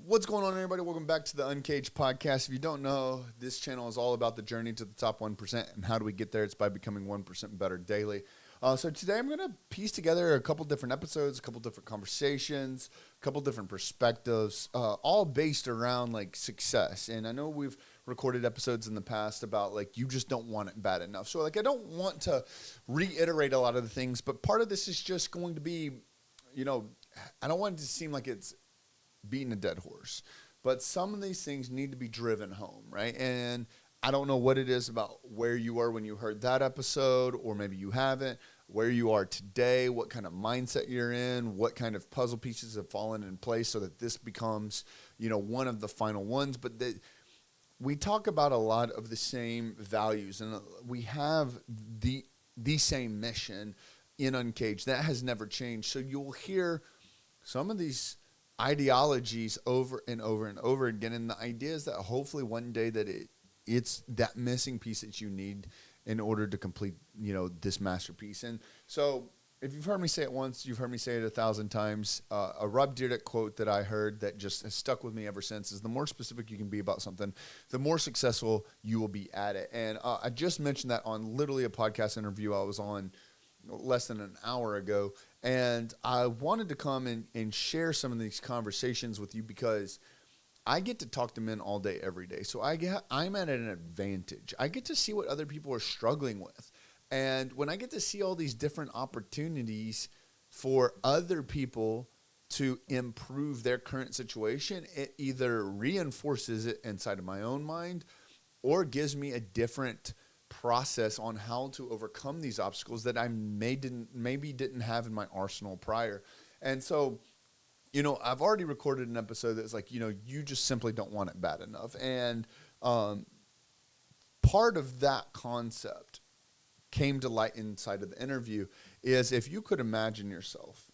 What's going on, everybody? Welcome back to the Uncaged podcast. If you don't know, this channel is all about the journey to the top 1%. And how do we get there? It's by becoming 1% better daily. So today I'm going to piece together a couple different episodes, a couple different conversations, a couple different perspectives, all based around like success. And I know we've recorded episodes in the past about like you just don't want it bad enough. So like I don't want to reiterate a lot of the things, but part of this is just going to be, I don't want it to seem like it's beating a dead horse, but some of these things need to be driven home, right? And I don't know what it is about where you were when you heard that episode, or maybe you haven't, where you are today, what kind of mindset you're in, what kind of puzzle pieces have fallen in place so that this becomes, one of the final ones. But we talk about a lot of the same values, and we have the same mission in Uncaged. That has never changed. So you'll hear some of these ideologies over and over and over again, and the idea is that hopefully one day that it's that missing piece that you need in order to complete this masterpiece. And so if you've heard me say it once, you've heard me say it 1,000 times. A Rob Dyrdek quote that I heard that just has stuck with me ever since is, the more specific you can be about something, the more successful you will be at it. And I just mentioned that on literally a podcast interview I was on less than an hour ago. And I wanted to come and share some of these conversations with you because I get to talk to men all day, every day. So I'm at an advantage. I get to see what other people are struggling with. And when I get to see all these different opportunities for other people to improve their current situation, it either reinforces it inside of my own mind or gives me a different process on how to overcome these obstacles that I maybe didn't have in my arsenal prior. And so, I've already recorded an episode that's like, you just simply don't want it bad enough. And part of that concept came to light inside of the interview is, if you could imagine yourself,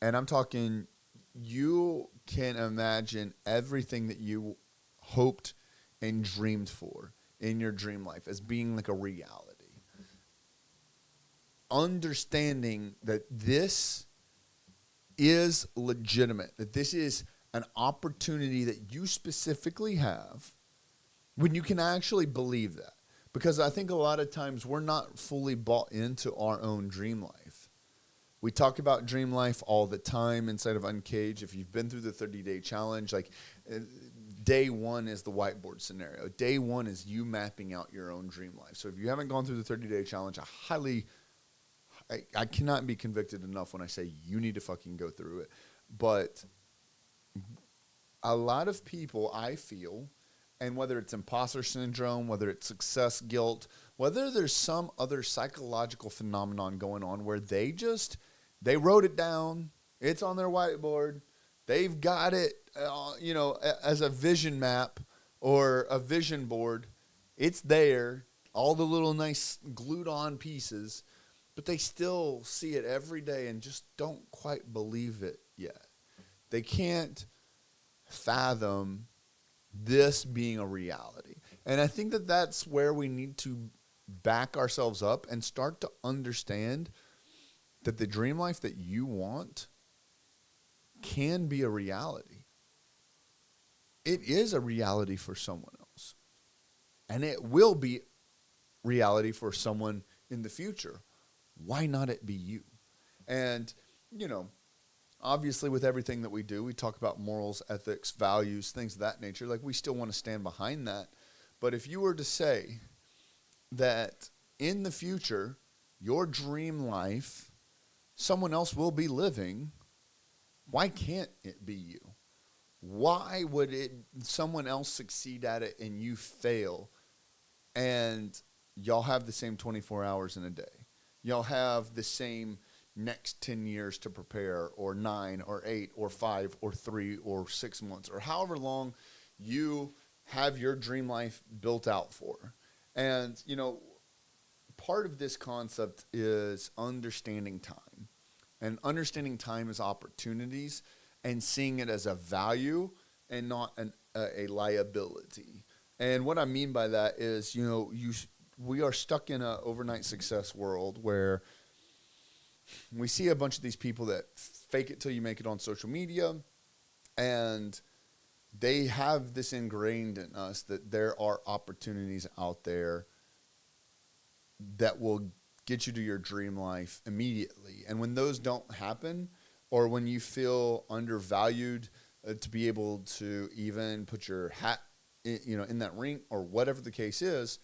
and I'm talking, you can imagine everything that you hoped and dreamed for in your dream life as being like a reality. Understanding that this is legitimate, that this is an opportunity that you specifically have, when you can actually believe that. Because I think a lot of times we're not fully bought into our own dream life. We talk about dream life all the time inside of Uncaged. If you've been through the 30-day challenge, like day one is the whiteboard scenario. Day one is you mapping out your own dream life. So if you haven't gone through the 30-day challenge, I cannot be convicted enough when I say you need to fucking go through it. But a lot of people, I feel, and whether it's imposter syndrome, whether it's success guilt, whether there's some other psychological phenomenon going on where they wrote it down, it's on their whiteboard, they've got it, as a vision map or a vision board, it's there, all the little nice glued on pieces, but they still see it every day and just don't quite believe it yet. They can't fathom this being a reality. And I think that that's where we need to back ourselves up and start to understand that the dream life that you want can be a reality. It is a reality for someone else. And it will be reality for someone in the future. Why not it be you? And, obviously with everything that we do, we talk about morals, ethics, values, things of that nature. Like, we still want to stand behind that. But if you were to say that in the future, your dream life, someone else will be living, why can't it be you? Why would someone else succeed at it and you fail, and y'all have the same 24 hours in a day? Y'all have the same next 10 years to prepare, or 9 or 8 or 5 or 3 or 6 months, or however long you have your dream life built out for. And, part of this concept is understanding time. And understanding time as opportunities and seeing it as a value and not a liability. And what I mean by that is, we are stuck in an overnight success world where we see a bunch of these people that fake it till you make it on social media, and they have this ingrained in us that there are opportunities out there that will get you to your dream life immediately. And when those don't happen, or when you feel undervalued to be able to even put your hat in that ring, or whatever the case is,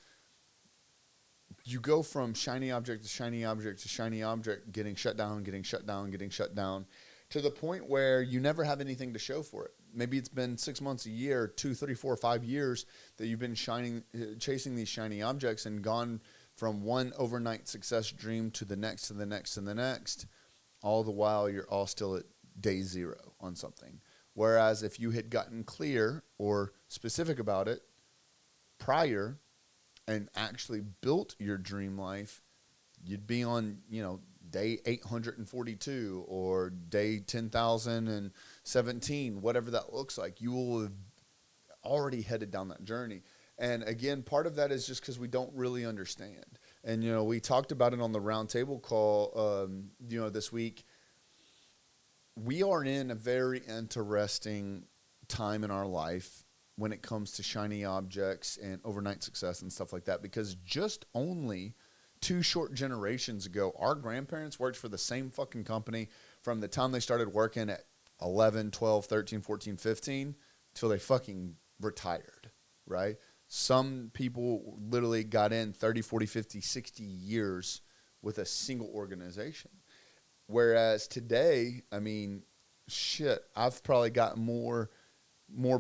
you go from shiny object to shiny object to shiny object, getting shut down, getting shut down, getting shut down, to the point where you never have anything to show for it. Maybe it's been 6 months, a year, 2, 3, 4, 5 years that you've been chasing these shiny objects, and gone from one overnight success dream to the next, to the next, to the next. All the while, you're all still at day zero on something. Whereas if you had gotten clear or specific about it prior and actually built your dream life, you'd be on, day 842 or day 10,017, whatever that looks like. You will have already headed down that journey. And again, part of that is just because we don't really understand. And, we talked about it on the roundtable call, this week. We are in a very interesting time in our life when it comes to shiny objects and overnight success and stuff like that, because just only 2 short generations ago, our grandparents worked for the same fucking company from the time they started working at 11, 12, 13, 14, 15 till they fucking retired, right? Some people literally got in 30, 40, 50, 60 years with a single organization. Whereas today, I've probably got more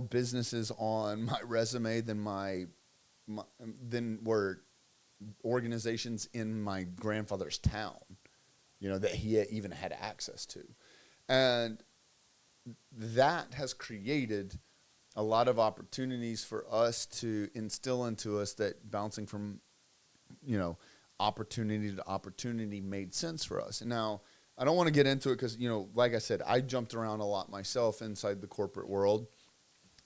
businesses on my resume than than were organizations in my grandfather's town, that he even had access to. And that has created a lot of opportunities for us to instill into us that bouncing from, opportunity to opportunity made sense for us. And now, I don't want to get into it because, like I said, I jumped around a lot myself inside the corporate world.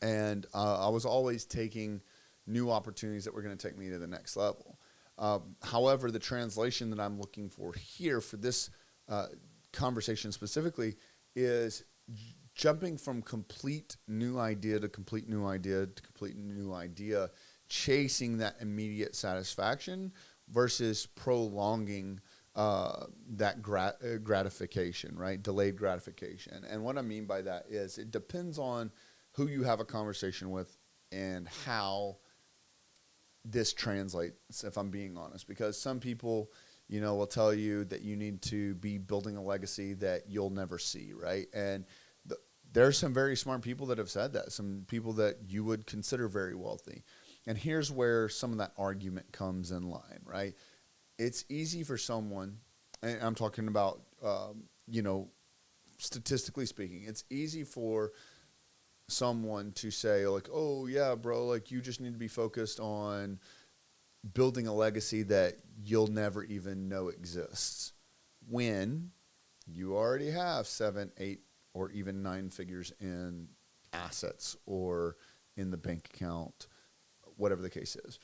And I was always taking new opportunities that were going to take me to the next level. However, the translation that I'm looking for here for this conversation specifically is jumping from complete new idea to complete new idea to complete new idea, chasing that immediate satisfaction versus prolonging that gratification, right? Delayed gratification. And what I mean by that is it depends on who you have a conversation with and how this translates, if I'm being honest. Because some people, will tell you that you need to be building a legacy that you'll never see, right? And there's some very smart people that have said that, some people that you would consider very wealthy. And here's where some of that argument comes in line, right? It's easy for someone, and I'm talking about, statistically speaking, it's easy for someone to say, like, oh, yeah, bro, like, you just need to be focused on building a legacy that you'll never even know exists, when you already have 7, 8, or even 9 figures in assets or in the bank account, whatever the case is.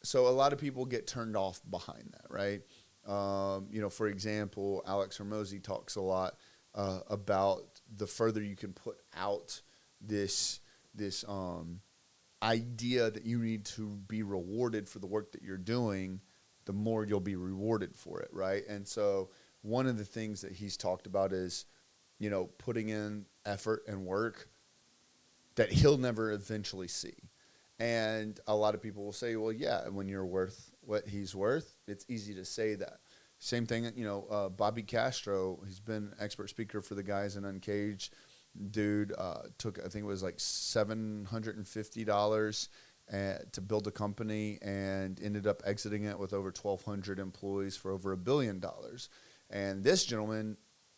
So a lot of people get turned off behind that, right? For example, Alex Hormozy talks a lot about the further you can put out this idea that you need to be rewarded for the work that you're doing, the more you'll be rewarded for it, right? And so one of the things that he's talked about is, putting in effort and work that he'll never eventually see. And a lot of people will say, well, yeah, when you're worth what he's worth, it's easy to say that. Same thing, Bobby Castro, he's been an expert speaker for the guys in Uncaged. Dude took, I think it was like $750 to build a company and ended up exiting it with over 1,200 employees for over $1 billion. And this gentleman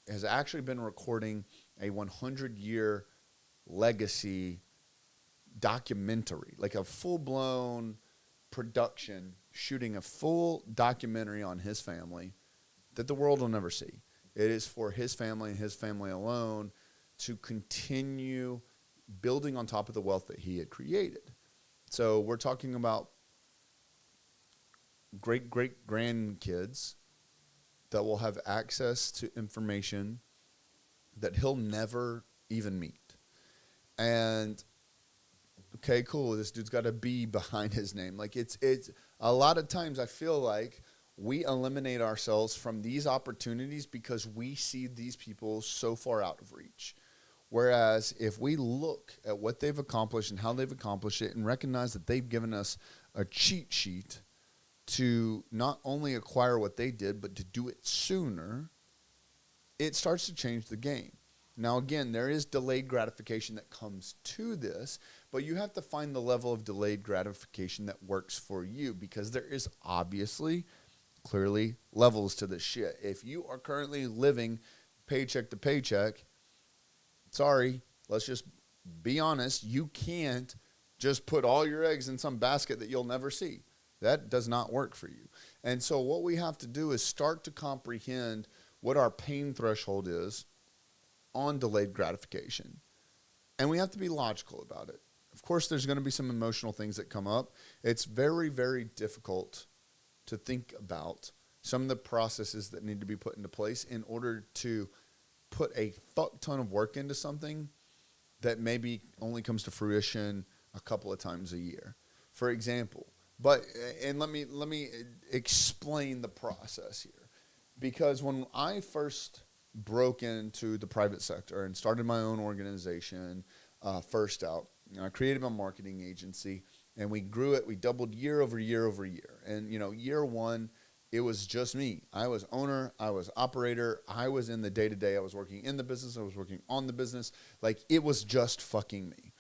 has actually been recording a 100-year legacy documentary, like a full-blown production, shooting a full documentary on his family that the world will never see. It is for his family and his family alone to continue building on top of the wealth that he had created. So we're talking about great-great-grandkids that will have access to information that he'll never even meet. And Okay, cool. This dude's got a B behind his name. Like it's a lot of times I feel like we eliminate ourselves from these opportunities because we see these people so far out of reach. Whereas if we look at what they've accomplished and how they've accomplished it and recognize that they've given us a cheat sheet to not only acquire what they did, but to do it sooner, it starts to change the game. Now, again, there is delayed gratification that comes to this, but you have to find the level of delayed gratification that works for you, because there is obviously, clearly, levels to this shit. If you are currently living paycheck to paycheck, sorry, let's just be honest, you can't just put all your eggs in some basket that you'll never see. That does not work for you. And so what we have to do is start to comprehend what our pain threshold is on delayed gratification. And we have to be logical about it. Of course, there's going to be some emotional things that come up. It's very, very difficult to think about some of the processes that need to be put into place in order to put a fuck ton of work into something that maybe only comes to fruition a couple of times a year. For example, and let me explain the process here. Because when I first broke into the private sector and started my own organization, first out, I created my marketing agency, and we grew it. We doubled year over year over year. And, year one, it was just me. I was owner. I was operator. I was in the day-to-day. I was working in the business. I was working on the business. Like, it was just fucking me.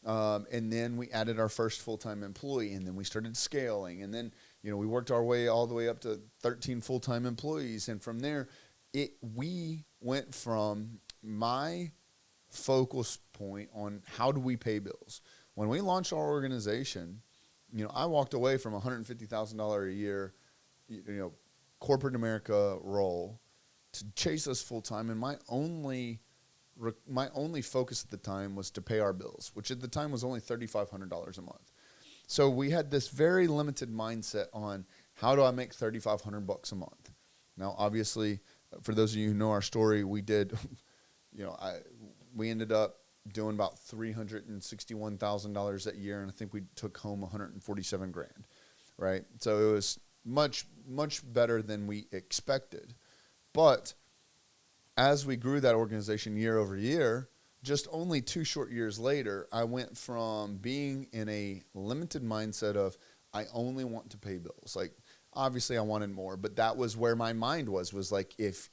And then we added our first full-time employee, and then we started scaling. And then, we worked our way all the way up to 13 full-time employees. And from there, we went from my focus point on how do we pay bills. When we launched our organization, I walked away from $150,000 a year, corporate America role to chase us full-time. And my only focus at the time was to pay our bills, which at the time was only $3,500 a month. So we had this very limited mindset on how do I make $3,500 a month. Now, obviously, for those of you who know our story, we did, we ended up doing about $361,000 that year, and I think we took home $147,000, right? So it was much, much better than we expected. But as we grew that organization year over year, just only 2 short years later, I went from being in a limited mindset of I only want to pay bills. Like, obviously I wanted more, but that was where my mind was like, if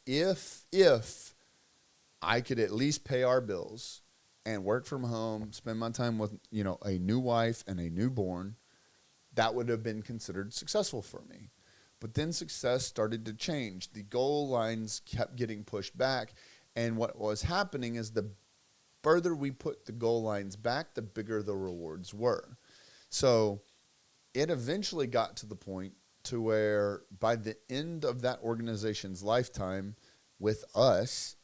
I could at least pay our bills and work from home, spend my time with, a new wife and a newborn, that would have been considered successful for me. But then success started to change. The goal lines kept getting pushed back. And what was happening is the further we put the goal lines back, the bigger the rewards were. So it eventually got to the point to where by the end of that organization's lifetime with us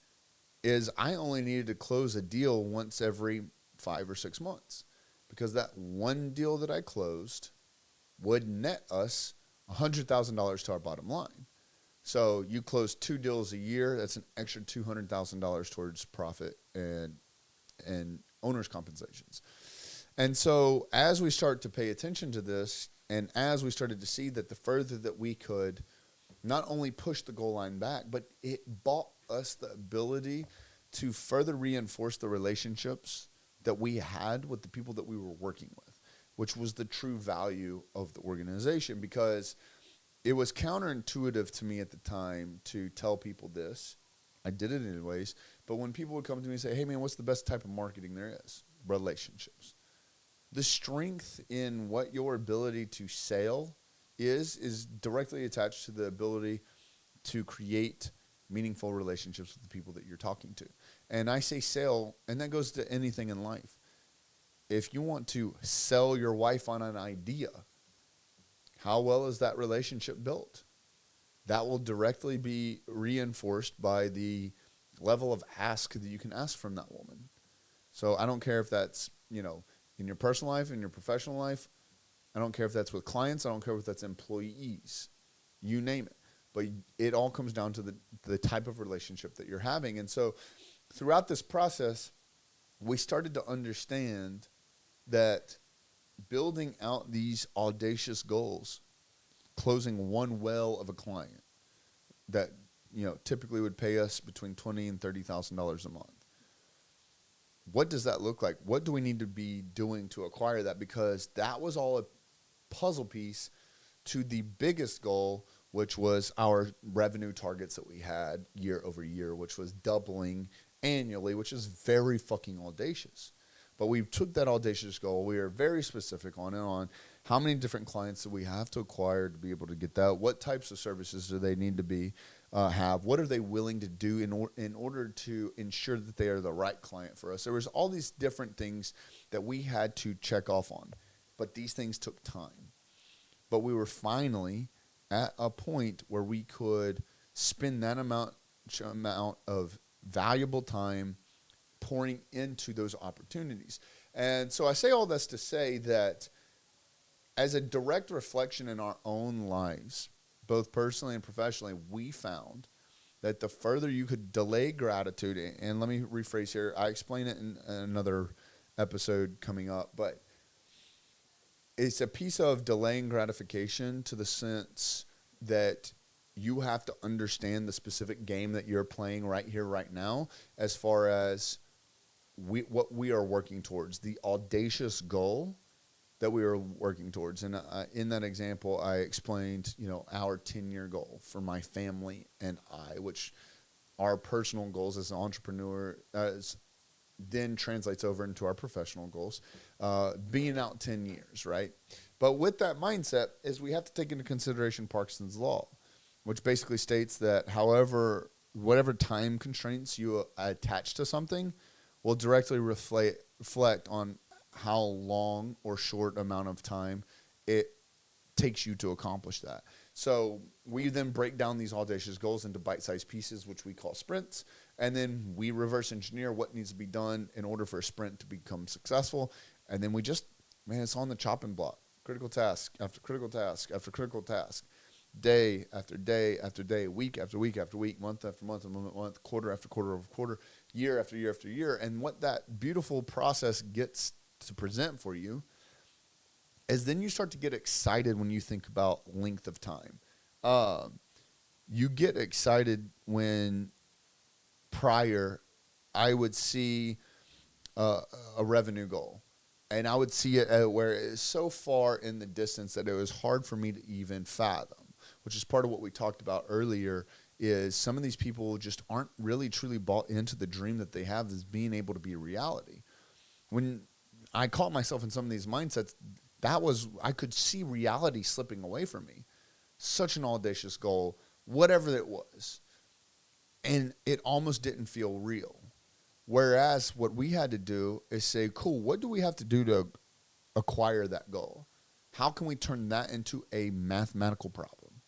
is I only needed to close a deal once every 5 or 6 months, because that one deal that I closed would net us $100,000 to our bottom line. So you close 2 deals a year, that's an extra $200,000 towards profit and owner's compensations. And so as we start to pay attention to this, and as we started to see that the further that we could not only push the goal line back, but it bought us the ability to further reinforce the relationships that we had with the people that we were working with, which was the true value of the organization, because it was counterintuitive to me at the time to tell people this. I did it anyways. But when people would come to me and say, hey, man, what's the best type of marketing there is? Relationships. The strength in what your ability to sell is directly attached to the ability to create meaningful relationships with the people that you're talking to. And I say sell, and that goes to anything in life. If you want to sell your wife on an idea, how well is that relationship built? That will directly be reinforced by the level of ask that you can ask from that woman. So I don't care if that's, in your personal life, in your professional life. I don't care if that's with clients. I don't care if that's employees. You name it. But it all comes down to the type of relationship that you're having. And so throughout this process, we started to understand that building out these audacious goals, closing one whale of a client that, typically would pay us between $20,000 and $30,000 a month. What does that look like? What do we need to be doing to acquire that? Because that was all a puzzle piece to the biggest goal, which was our revenue targets that we had year over year, which was doubling annually, which is very fucking audacious. But we took that audacious goal. We are very specific on it, on how many different clients do we have to acquire to be able to get that? What types of services do they need to be have? What are they willing to do in order to ensure that they are the right client for us? There was all these different things that we had to check off on, but these things took time. But we were finally at a point where we could spend that amount of valuable time pouring into those opportunities. And so I say all this to say that as a direct reflection in our own lives, both personally and professionally, we found that the further you could delay gratitude, and let me rephrase here, I explain it in another episode coming up, but it's a piece of delaying gratification to the sense that you have to understand the specific game that you're playing right here, right now, as far as what we are working towards, the audacious goal that we are working towards. And in that example, I explained, our 10-year goal for my family and I, which our personal goals as an entrepreneur then translates over into our professional goals, being out 10 years, right? But with that mindset is we have to take into consideration Parkinson's law, which basically states that whatever time constraints you attach to something will directly reflect on how long or short amount of time it takes you to accomplish that. So we then break down these audacious goals into bite-sized pieces, which we call sprints, and then we reverse engineer what needs to be done in order for a sprint to become successful. And then it's on the chopping block, critical task after critical task after critical task, day after day after day, week after week after week, month after month after month, quarter after quarter after quarter, year after year after year. And what that beautiful process gets to present for you is then you start to get excited when you think about length of time. You get excited when prior I would see a revenue goal, and I would see it where it's so far in the distance that it was hard for me to even fathom, which is part of what we talked about earlier, is some of these people just aren't really truly bought into the dream that they have as being able to be a reality. When I caught myself in some of these mindsets, I could see reality slipping away from me. Such an audacious goal, whatever it was. And it almost didn't feel real. Whereas what we had to do is say, cool, what do we have to do to acquire that goal? How can we turn that into a mathematical problem?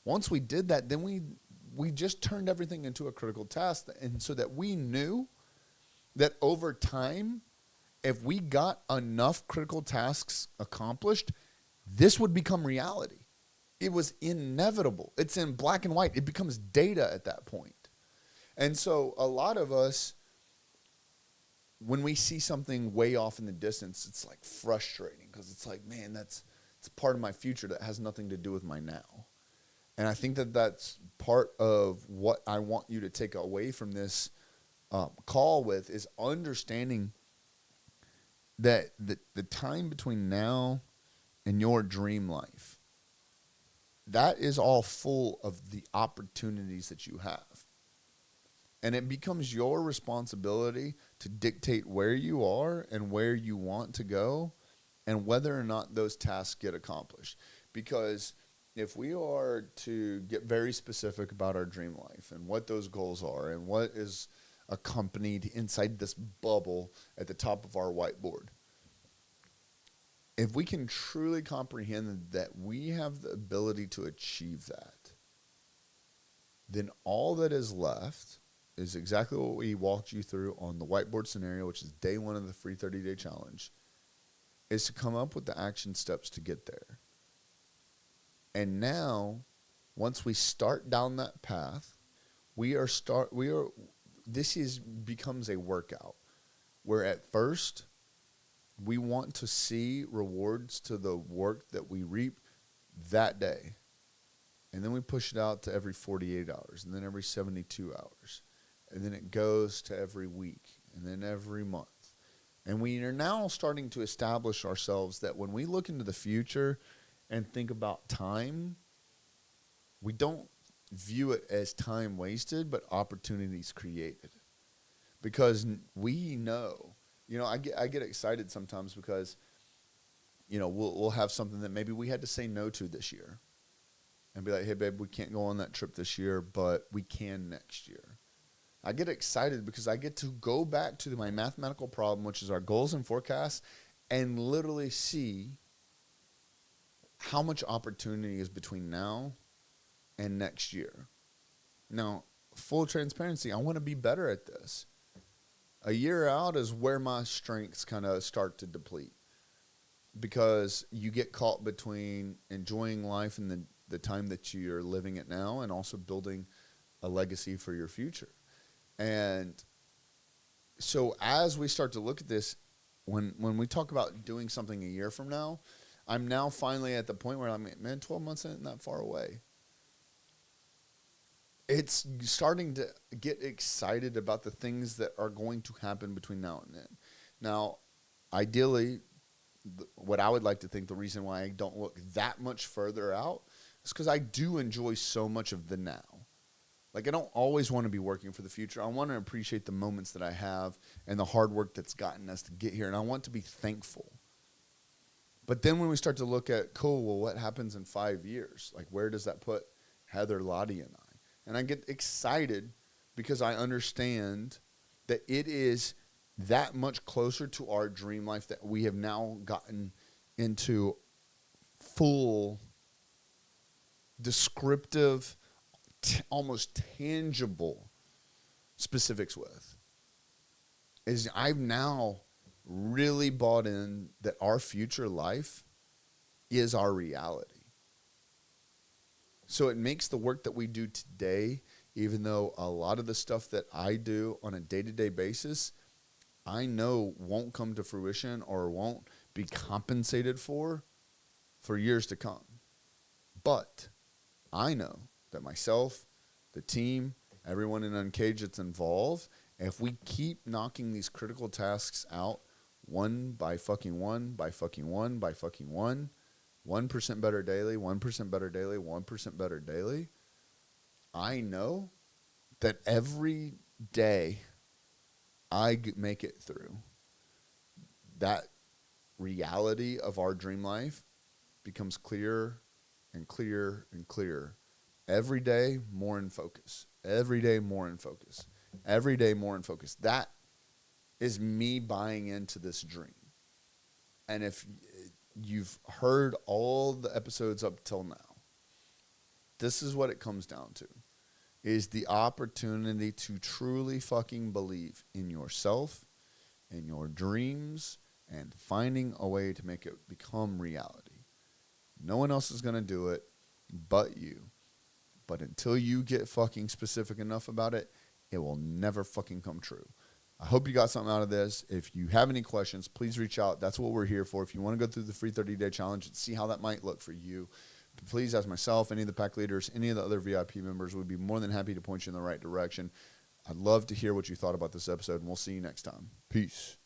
Once we did that, then we just turned everything into a critical task. And so that we knew that over time, if we got enough critical tasks accomplished, this would become reality. It was inevitable. It's in black and white. It becomes data at that point. And so a lot of us, when we see something way off in the distance, it's like frustrating because it's like, man, it's part of my future that has nothing to do with my now. And I think that that's part of what I want you to take away from this call with, is understanding that the time between now and your dream life, that is all full of the opportunities that you have. And it becomes your responsibility to dictate where you are and where you want to go and whether or not those tasks get accomplished. Because if we are to get very specific about our dream life and what those goals are and what is accompanied inside this bubble at the top of our whiteboard, if we can truly comprehend that we have the ability to achieve that, then all that is left is exactly what we walked you through on the whiteboard scenario, which is day 1 of the free 30-day challenge, is to come up with the action steps to get there. And now, once we start down that path, this becomes a workout, where at first we want to see rewards to the work that we reap that day. And then we push it out to every 48 hours, and then every 72 hours. And then it goes to every week, and then every month. And we are now starting to establish ourselves that when we look into the future and think about time, we don't view it as time wasted, but opportunities created. Because we know, I get excited sometimes because, we'll have something that maybe we had to say no to this year. And be like, hey, babe, we can't go on that trip this year, but we can next year. I get excited because I get to go back to my mathematical problem, which is our goals and forecasts, and literally see how much opportunity is between now and next year. Now, full transparency, I want to be better at this. A year out is where my strengths kind of start to deplete because you get caught between enjoying life and the time that you're living it now and also building a legacy for your future. And so as we start to look at this, when we talk about doing something a year from now, I'm now finally at the point where I'm like, man, 12 months isn't that far away. It's starting to get excited about the things that are going to happen between now and then. Now, ideally, what I would like to think the reason why I don't look that much further out is because I do enjoy so much of the now. Like, I don't always want to be working for the future. I want to appreciate the moments that I have and the hard work that's gotten us to get here, and I want to be thankful. But then when we start to look at, cool, well, what happens in 5 years? Like, where does that put Heather, Lottie, and I? And I get excited because I understand that it is that much closer to our dream life that we have now gotten into full, descriptive, almost tangible specifics with. Is I've now really bought in that our future life is our reality. So it makes the work that we do today, even though a lot of the stuff that I do on a day-to-day basis, I know won't come to fruition or won't be compensated for years to come. But I know that myself, the team, everyone in Uncaged that's involved, if we keep knocking these critical tasks out one by fucking one, by fucking one, by fucking one, 1% better daily, 1% better daily, 1% better daily, I know that every day I make it through, that reality of our dream life becomes clearer and clearer and clearer. Every day, more in focus. Every day, more in focus. Every day, more in focus. That is me buying into this dream. And if you've heard all the episodes up till now, this is what it comes down to, is the opportunity to truly fucking believe in yourself, in your dreams, and finding a way to make it become reality. No one else is going to do it but you. But until you get fucking specific enough about it, it will never fucking come true. I hope you got something out of this. If you have any questions, please reach out. That's what we're here for. If you want to go through the free 30-day challenge and see how that might look for you, please ask myself, any of the pack leaders, any of the other VIP members. We'd be more than happy to point you in the right direction. I'd love to hear what you thought about this episode, and we'll see you next time. Peace.